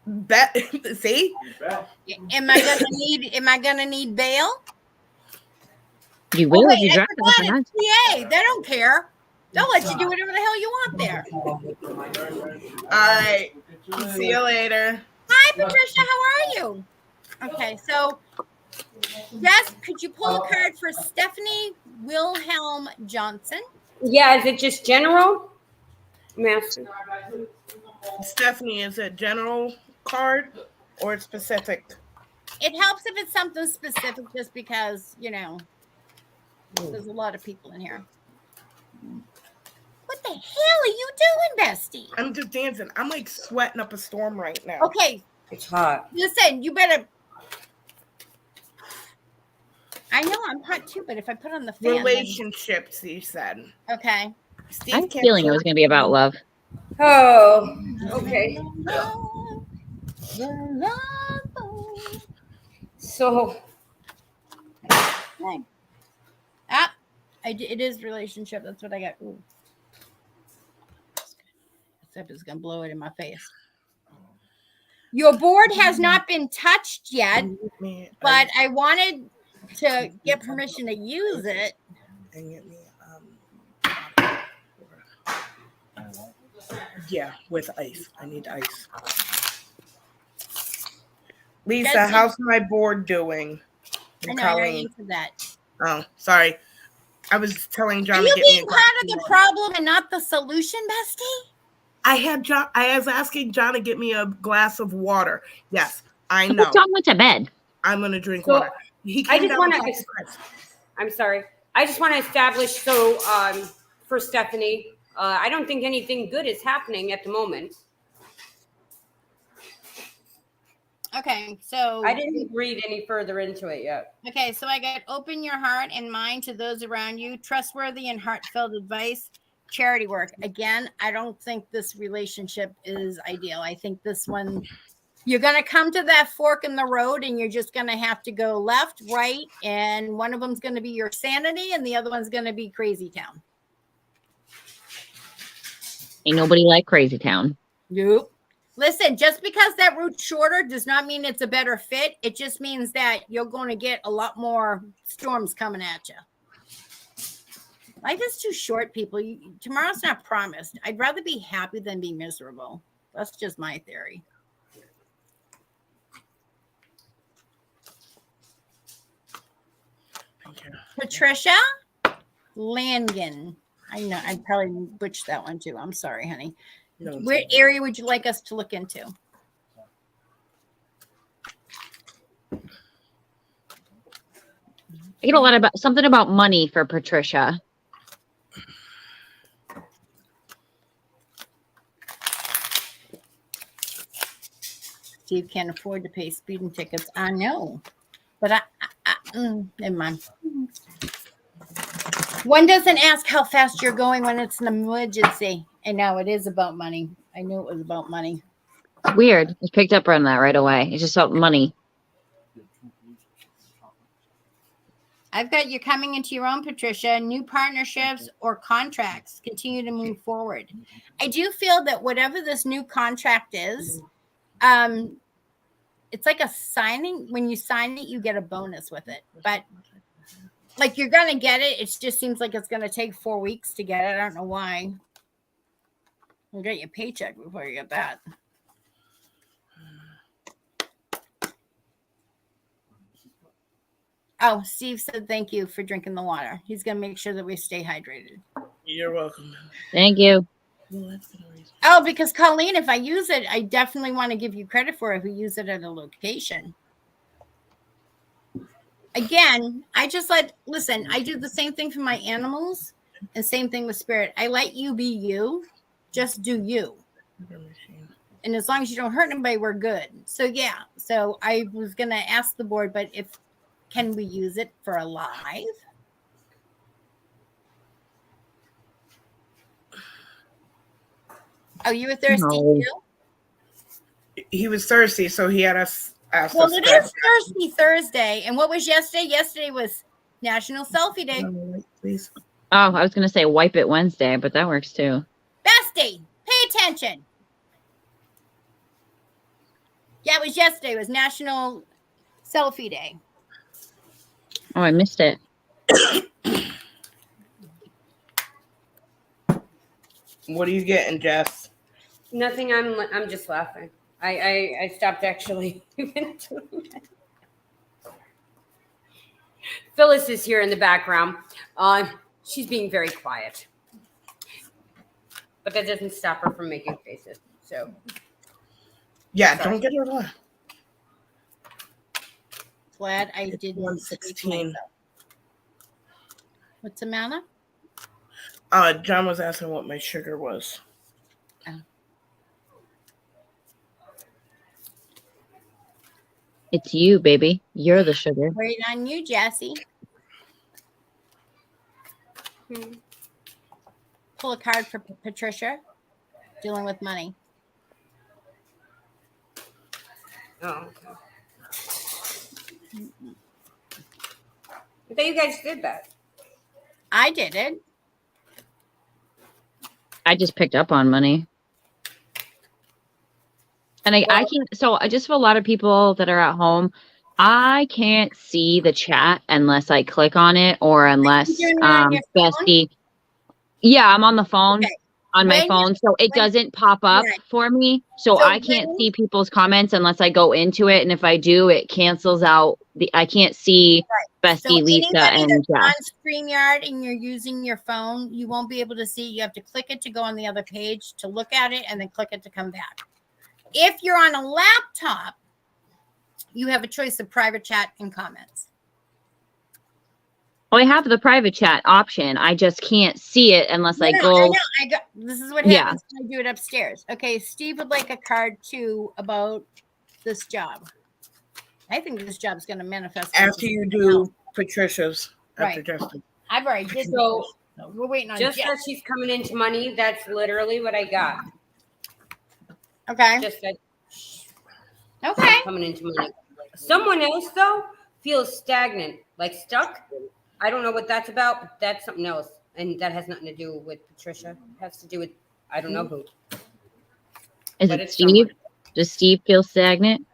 Bet. See? Am I gonna need bail? You will if wait, you I drive forgot the it's PA. They don't care. They'll let you do whatever the hell you want there. All right. See you later. Hi, Patricia. How are you? Okay, so Jess, could you pull a card for Stephanie Wilhelm Johnson? Yeah, is it just general? Master. Stephanie, is it general card or specific? It helps if it's something specific, just because there's a lot of people in here. What the hell are you doing, Bestie? I'm just dancing. I'm like sweating up a storm right now. Okay, It's hot. listen, you better. I know I'm hot too, but if I put on the fan, then- Relationships, you said. okay. Steve I had a can't feeling it was going to be about love. Oh, okay. So Okay. It is relationship. That's what I got. Ooh. Except it's gonna blow it in my face. Your board has not been touched yet, me but I wanted to get permission to use it. and get me yeah, with ice. I need ice. Lisa, Jesse. how's my board doing? I know I already Colleen. answered that. Oh, sorry. I was telling John Are to you get me being a part glass of the water. problem and not the solution, Bestie? I was asking John to get me a glass of water. Yes, I But know. John went to bed. I'm gonna drink So, water. He I came just down wanna and talked ex- to Chris. I'm sorry. I just want to establish for Stephanie, I don't think anything good is happening at the moment. Okay, so I didn't read any further into it yet. Okay, so I got open your heart and mind to those around you, trustworthy and heartfelt advice, charity work. Again, I don't think this relationship is ideal. I think this one, you're going to come to that fork in the road and you're just going to have to go left, right, and one of them's going to be your sanity and the other one's going to be crazy town. Ain't nobody like Crazy Town. Nope. Listen, just because that route's shorter does not mean it's a better fit. It just means that you're going to get a lot more storms coming at you. Life is too short, people. Tomorrow's not promised. I'd rather be happy than be miserable. That's just my theory. Thank you. Patricia Langen. I know. I probably butchered that one too. I'm sorry, honey. No, it's What okay. area would you like us to look into? I get a lot about something about money for Patricia. Steve can't afford to pay speeding tickets. I know, but never mind. One doesn't ask how fast you're going when it's an emergency. And now it is about money. I knew it was about money. Weird. I picked up on that right away. It's just about money. I've got you coming into your own, Patricia. New partnerships or contracts continue to move forward. I do feel that whatever this new contract is, it's like a signing. When you sign it, you get a bonus with it. But like you're gonna get it. It just seems like it's gonna take 4 weeks to get it. I don't know why. You'll get your paycheck before you get that. Oh, Steve said thank you for drinking the water. He's gonna make sure that we stay hydrated. You're welcome. Thank you. Well, that's been a reason. Oh, because Colleen, if I use it, I definitely want to give you credit for it if we use it at a location. Again, I just listen, I do the same thing for my animals and same thing with spirit. I let you be you. Just do you. And as long as you don't hurt anybody, we're good. So yeah. So I was gonna ask the board, but can we use it for a live? Oh, you were thirsty No. too? He was thirsty, so he had us ask Well, us. it is Thirsty Thursday. And what was yesterday? Yesterday was National Selfie Day. Please. Oh, I was gonna say Wipe It Wednesday, but that works too. Bestie, pay attention. Yeah, it was yesterday. It was National Selfie Day. Oh, I missed it. What are you getting, Jess? Nothing. I'm just laughing. I stopped actually even doing that. Phyllis is here in the background. She's being very quiet, but that doesn't stop her from making faces. So Yeah, sorry. don't get her alone. Glad I didn't. 116. What's the matter? John was asking what my sugar was. It's you, baby. You're the sugar. Wait on you, Jessie. Pull a card for Patricia. Dealing with money. Oh, okay. I thought you guys did that. I did it. I just picked up on money. And I can't, so just for a lot of people that are at home, I can't see the chat unless I click on it or unless Bestie. Yeah, I'm on the phone. Okay. On my phone, so it doesn't pop up for me. So I can't see people's comments unless I go into it, and if I do, it cancels out. I can't see Bestie, Lisa, and Jeff. On StreamYard and you're using your phone, you won't be able to see. You have to click it to go on the other page to look at it, and then click it to come back. If you're on a laptop, you have a choice of private chat and comments. Well, I have the private chat option. I just can't see it unless I go. This is what happens when I do it upstairs. Okay, Steve would like a card too about this job. I think this job's going to manifest. After you do Patricia's. After Justin. I've already did so. We're waiting on just Jess. that she's coming into money. That's literally what I got. Okay. Just that. Okay. Coming into money. Someone else though feels stagnant, like stuck. I don't know what that's about, but that's something else. And that has nothing to do with Patricia. It has to do with, I don't know who. Is it Steve? Does Steve feel stagnant?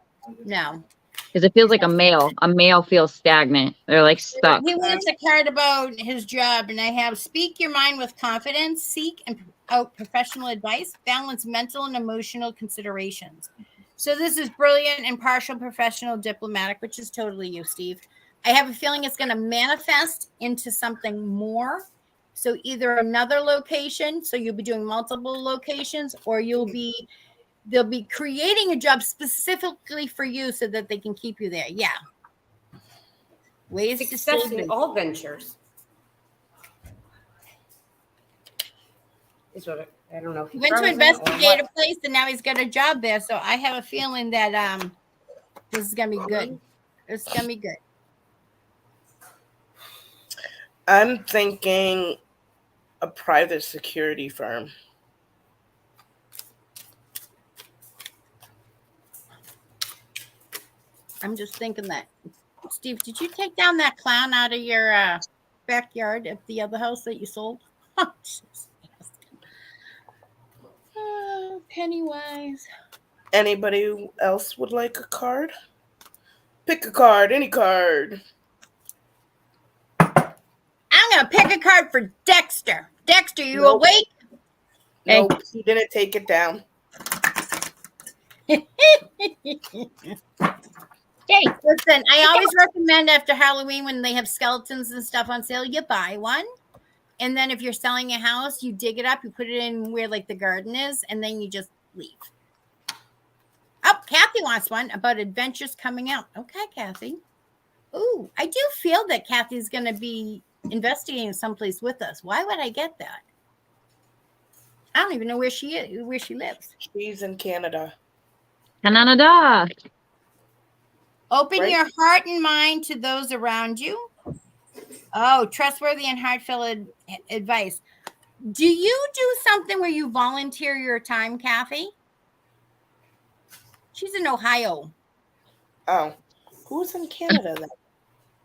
No. Because it feels like a male. A male feels stagnant. They're like stuck. He wants a card about his job, and I have speak your mind with confidence, seek out professional advice, balance mental and emotional considerations. So this is brilliant, impartial, professional, diplomatic, which is totally you, Steve. I have a feeling it's going to manifest into something more. So either another location, so you'll be doing multiple locations, or they'll be creating a job specifically for you so that they can keep you there. Yeah. Ways Success in all ventures. Is what I don't know. If he went to investigate a place and now he's got a job there. So I have a feeling that this is going to be good. It's going to be good. I'm thinking a private security firm. I'm just thinking that. Steve, did you take down that clown out of your backyard at the other house that you sold? Oh, Pennywise. Anybody else would like a card? Pick a card, any card. I'm going to pick a card for Dexter. Dexter, you awake? Nope, he didn't take it down. Hey, listen, I always recommend after Halloween when they have skeletons and stuff on sale, you buy one. And then if you're selling a house, you dig it up, you put it in where like the garden is, and then you just leave. Oh, Kathy wants one about adventures coming out. Okay, Kathy. Ooh, I do feel that Kathy's going to be investigating someplace with us. Why would I get that? I don't even know where she is, where she lives. She's in Canada. Canada. Open Right. your heart and mind to those around you. Oh, trustworthy and heartfelt advice. Do you do something where you volunteer your time, Kathy? She's in Ohio. Oh, who's in Canada then?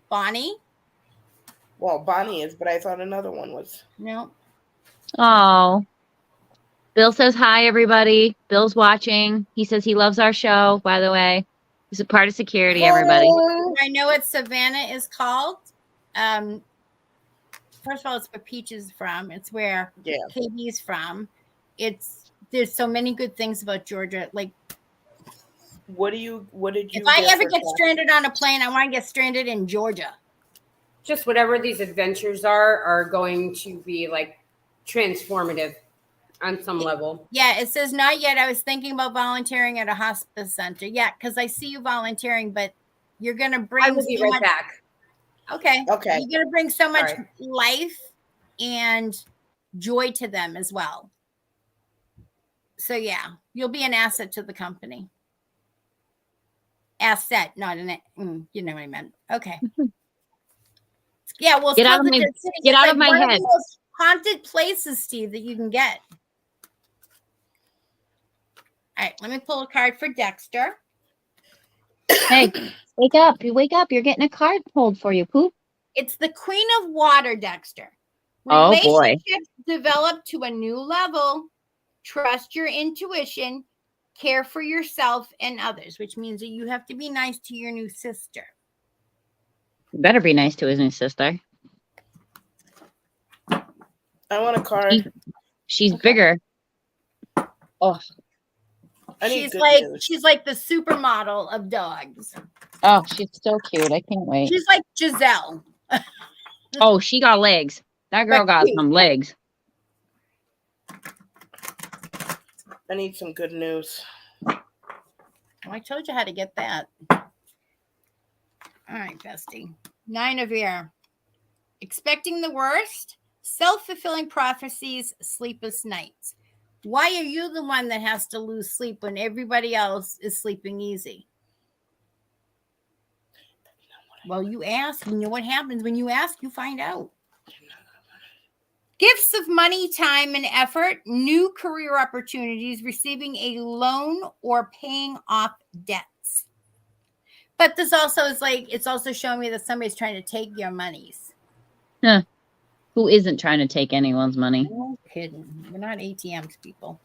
Bonnie? Well, Bonnie is, but I thought another one was. No. Oh. Bill says hi, everybody. Bill's watching. He says he loves our show, by the way. He's a part of security, everybody. I know what Savannah is called. First of all, it's where Peach is from. It's where Katie's from. There's so many good things about Georgia. Like, What did you? if I ever get stranded on a plane, I want to get stranded in Georgia. Just whatever these adventures are going to be like transformative on some level. Yeah, it says not yet. I was thinking about volunteering at a hospice center. Yeah, because I see you volunteering, but you're going to bring. I will be right back. Okay. Okay. You're going to bring so much Right. life and joy to them as well. So yeah, you'll be an asset to the company. Asset, not you know what I meant. Okay. Yeah, well, Get out of my one head. of the most haunted places, Steve, that you can get. All right, let me pull a card for Dexter. Hey, wake up. You wake up. You're getting a card pulled for you, Poop. It's the Queen of Water, Dexter. Oh, boy. Relationships develop to a new level. Trust your intuition. Care for yourself and others, which means that you have to be nice to your new sister. You better be nice to his new sister. I want a card. She's bigger. Oh, I need good news. She's like the supermodel of dogs. oh, she's so cute. I can't wait. She's like Giselle. Oh, she got legs. That girl got some legs. I need some good news. Oh, I told you how to get that. All right, Bestie. 9 of Air. Expecting the worst, self-fulfilling prophecies, sleepless nights. Why are you the one that has to lose sleep when everybody else is sleeping easy? Well, you ask. You know what happens when you ask, you find out. Gifts of money, time, and effort, new career opportunities, receiving a loan or paying off debts. But this also is like, it's also showing me that somebody's trying to take your monies. Huh. Who isn't trying to take anyone's money? No kidding. We're not ATMs, people.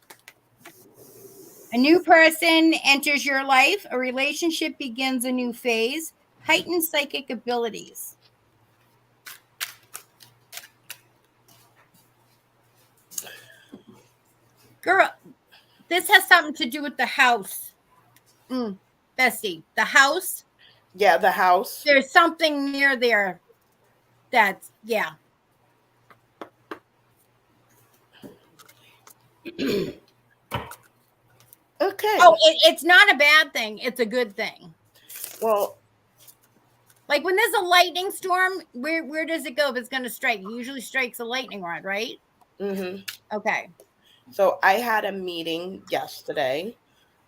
A new person enters your life. A relationship begins a new phase. Heightened psychic abilities. Girl, this has something to do with the house. Bestie, the house. Yeah, the house. There's something near there. That's, yeah. Okay. Oh, it's not a bad thing. It's a good thing. Well, like when there's a lightning storm, where does it go if it's going to strike? It usually strikes a lightning rod, right? mm-hmm. Okay. So I had a meeting yesterday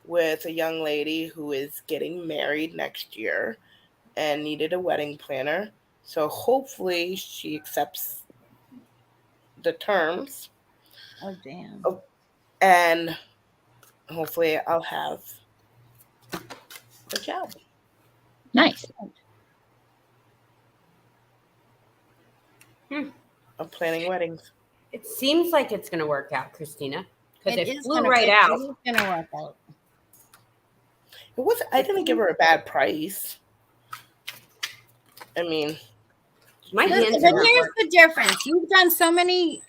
with a young lady who is getting married next year and needed a wedding planner. So hopefully she accepts the terms. Oh, damn. And hopefully I'll have a job. Nice. I'm planning weddings. It seems like it's going to work out, Christina, because it flew gonna, right out. It's going to work out. I didn't give her a bad price. I mean, My Listen, hands but are here's the difference. You've done so many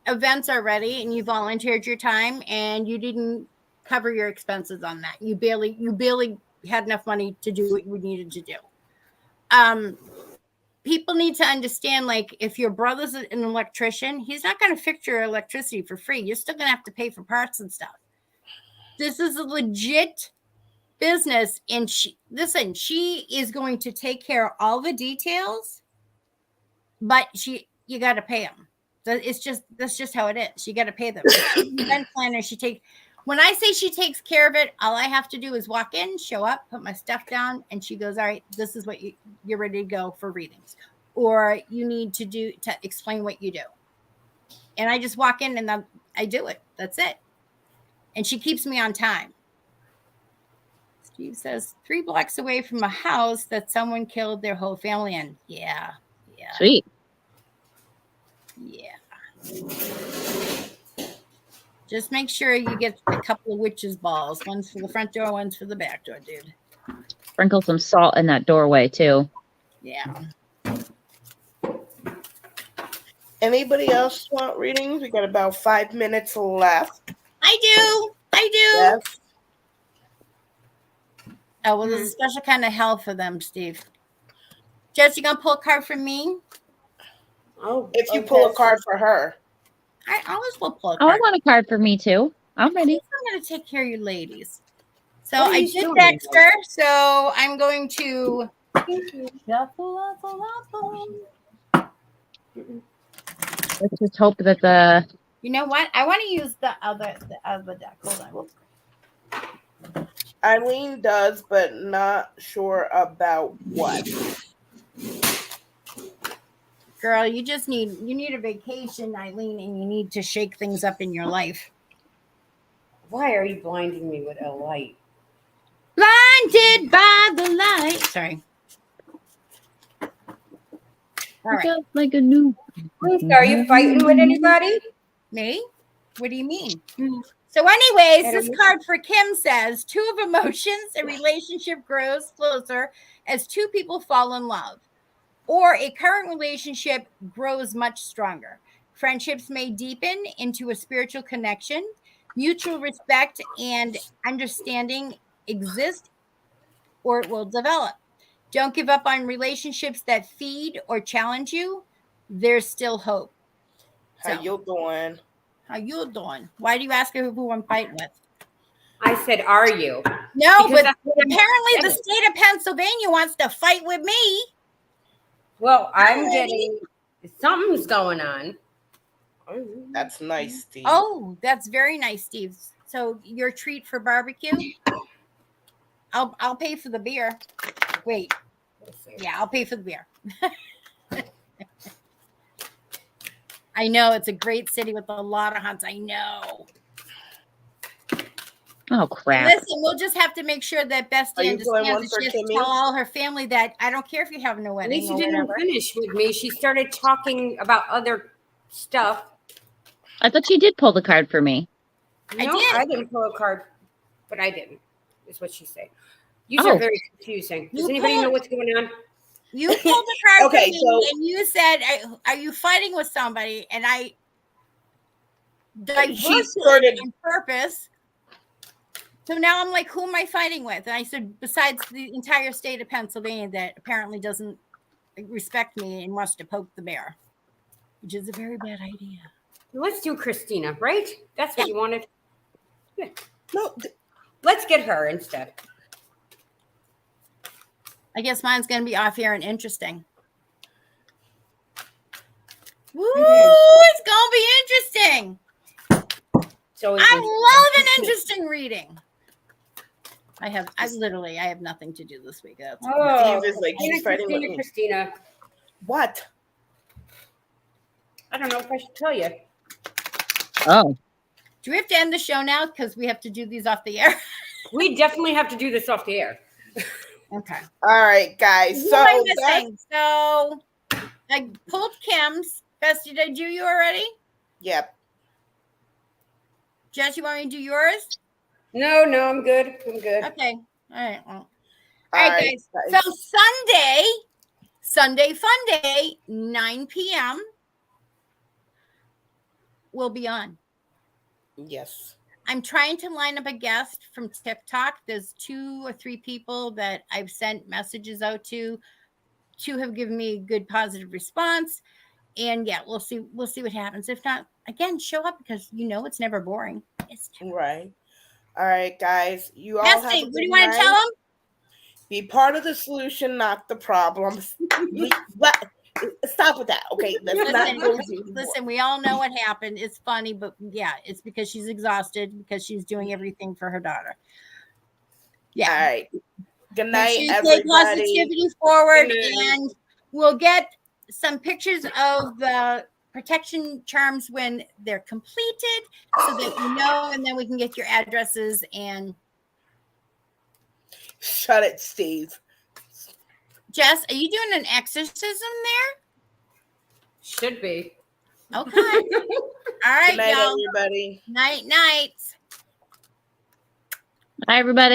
events already, and you volunteered your time, and you didn't cover your expenses on that. You barely had enough money to do what you needed to do. people need to understand, like, if your brother's an electrician, he's not going to fix your electricity for free. You're still going to have to pay for parts and stuff. This is a legit business. And she is going to take care of all the details, but you got to pay them. That's just how it is. You got to pay them. Event planner, when I say she takes care of it, all I have to do is walk in, show up, put my stuff down, and she goes, all right, this is what you're ready to go for readings. Or you need to explain what you do. And I just walk in and I do it. That's it. And she keeps me on time. Steve says 3 blocks away from a house that someone killed their whole family in. Yeah. Sweet. Yeah. Just make sure you get a couple of witches' balls. One's for the front door, one's for the back door, dude. Sprinkle some salt in that doorway too. Yeah. Anybody else want readings? We got about 5 minutes left. I do. Yes. Oh, well, there's a special kind of hell for them, Steve. Jess, you gonna pull a card for me? Oh, If you pull a card for her. I always will pull a Oh, I card. want a card for me too. I'm ready. I'm gonna take care of you ladies. So What are I you did doing? Dexter. So I'm going to Let's just hope that the You know what? I want to use the other deck. Hold on. Eileen does, but not sure about what. Girl, you need a vacation, Eileen, and you need to shake things up in your life. why are you blinding me with a light? Blinded by the light. Sorry. All right. just like a new. Are you fighting with anybody? Me? What do you mean? So, anyways, I this don't- card for Kim says 2 of emotions. A relationship grows closer as 2 people fall in love, or a current relationship grows much stronger. Friendships may deepen into a spiritual connection. Mutual respect and understanding exist, or it will develop. Don't give up on relationships that feed or challenge you. There's still hope. How you doing? How you doing? Why do you ask her who I'm fighting with? I said, are you? No, Because but that's what I'm apparently the saying. state of Pennsylvania wants to fight with me. Well, I'm getting something's going on. That's nice, Steve. Oh, that's very nice, Steve. So your treat for barbecue? I'll pay for the beer. Wait. Yeah, I'll pay for the beer. I know it's a great city with a lot of hunts. I know. Oh crap! Listen, we'll just have to make sure that Are Bestie you doing one understands for that she has to Kimmy? tell all her family that I don't care if you're having a wedding Lisa or didn't whatever. finish with me. She started talking about other stuff. I thought you did pull the card for me. I No, did. I didn't pull a card, but I didn't. Is what she said. You Oh. are very confusing. Does You anybody pulled- know what's going on? You pulled the card Okay, for me, so- and you said, "Are you fighting with somebody?" And I diverted started- on purpose. So now I'm like, "Who am I fighting with?" And I said, "Besides the entire state of Pennsylvania that apparently doesn't respect me and wants to poke the bear, which is a very bad idea." Let's do Christina, right? That's what you wanted. No, Let's get her instead. I guess mine's going to be off air and interesting. Woo! It's going to be interesting. So I love an interesting reading. I have nothing to do this week. That's Oh, Steve is like, she's fighting with me. Christina. What? I don't know if I should tell you. Oh, Do we have to end the show now because we have to do these off the air? We definitely have to do this off the air. Okay. All right, guys. Who So am I that's, missing? So I pulled Kim's. Bestie, did I do you already? yep. Jess, you want me to do yours? No, I'm good. I'm good. Okay. All right. Well. All All right, right, guys. So Sunday Fun Day, 9 p.m. will be on. Yes. I'm trying to line up a guest from TikTok. There's 2 or 3 people that I've sent messages out to. 2 have given me a good positive response. And yeah, we'll see what happens. If not, again, show up because it's never boring. It's never Right. All right, guys. You all have Bestie, a what good do you want to tell night. them? Be part of the solution, not the problem. Stop with that. Okay, let's not go Listen, we all know what happened. It's funny, but yeah, it's because she's exhausted because she's doing everything for her daughter. Yeah. All right. Good Make night, sure you everybody. take positivity forward, Good night. and we'll get some pictures of the protection charms when they're completed so that you know, and then we can get your addresses. And Shut it, Steve. Jess, are you doing an exorcism Should be. there? Okay. All right, Good night, y'all. everybody. Night, night. Hi, everybody.